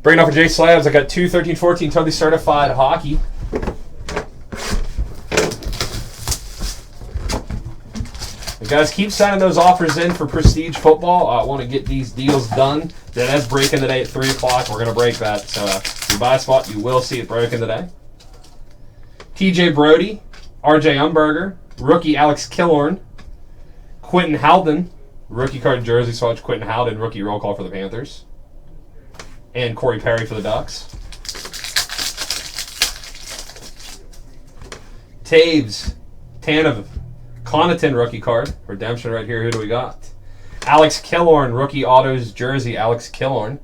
Breaking off for Jslabbs, I got 2 13-14 totally certified hockey. You guys keep signing those offers in for Prestige Football. I want to get these deals done. That is breaking today at 3 o'clock. We're going to break that. So if you buy a spot, you will see it broken today. TJ Brody, RJ Umberger, rookie Alex Killorn, Quentin Howden, rookie card jersey swatch Quentin Howden, rookie roll call for the Panthers. And Corey Perry for the Ducks. Taves, Tanev, Connaughton rookie card. Redemption right here. Who do we got? Alex Killorn, rookie autos jersey, Alex Killorn.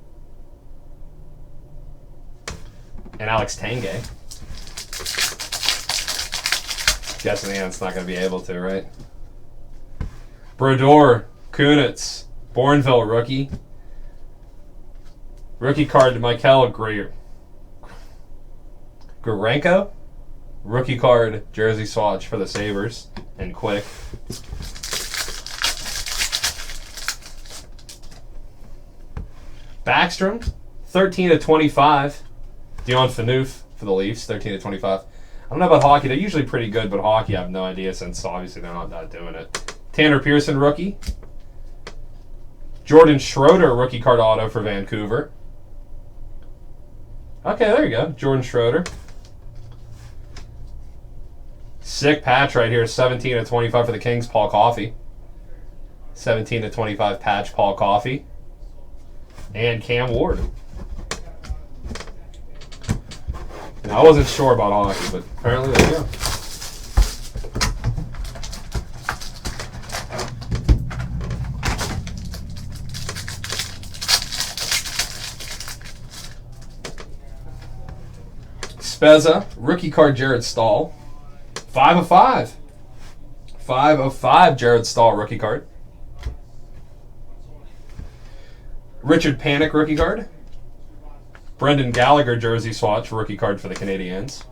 And Alex Tanguay. Guessing Ant's not going to be able to, right? Brodeur, Kunitz, Bourneville rookie. Rookie card to Michael Gurenko. Rookie card jersey swatch for the Sabres. And Quick. Backstrom, 13-25. Dion Phaneuf for the Leafs, 13-25. I don't know about hockey. They're usually pretty good, but hockey I have no idea since obviously they're not doing it. Tanner Pearson, rookie. Jordan Schroeder, rookie card auto for Vancouver. Okay, there you go. Jordan Schroeder. Sick patch right here. 17-25 for the Kings, Paul Coffey. 17-25 patch, Paul Coffey. And Cam Ward. Now, I wasn't sure about hockey, but apparently there you go. Spezza, rookie card Jared Stahl. 5 of 5. 5 of 5 Jared Stahl rookie card. Richard Panik rookie card. Brendan Gallagher jersey swatch rookie card for the Canadiens.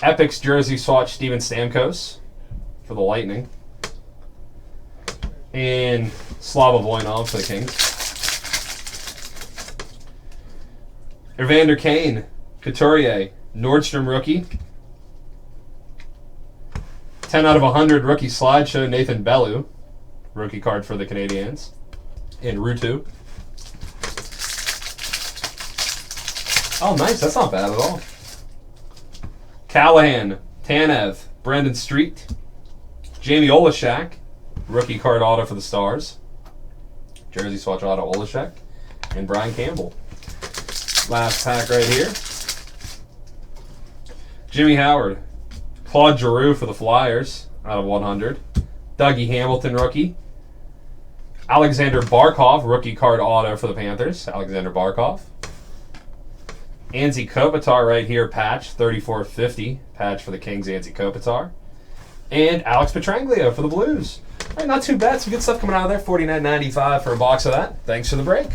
Epic's jersey swatch Steven Stamkos for the Lightning. And Slava Voinov for the Kings. Evander Kane, Couturier, Nordstrom rookie. 10/100 rookie slideshow Nathan Bellew, rookie card for the Canadiens. And Rutu. Oh, nice. That's not bad at all. Callahan, Tanev, Brendan Street, Jamie Olashak, rookie card auto for the Stars. Jersey swatch auto Olashak. And Brian Campbell. Last pack right here. Jimmy Howard, Claude Giroux for the Flyers out of 100. Dougie Hamilton rookie. Alexander Barkov, rookie card auto for the Panthers. Alexander Barkov. Anze Kopitar right here, patch, 34/50. Patch for the Kings, Anze Kopitar. And Alex Pietrangelo for the Blues. All right, not too bad. Some good stuff coming out of there. $49.95 for a box of that. Thanks for the break.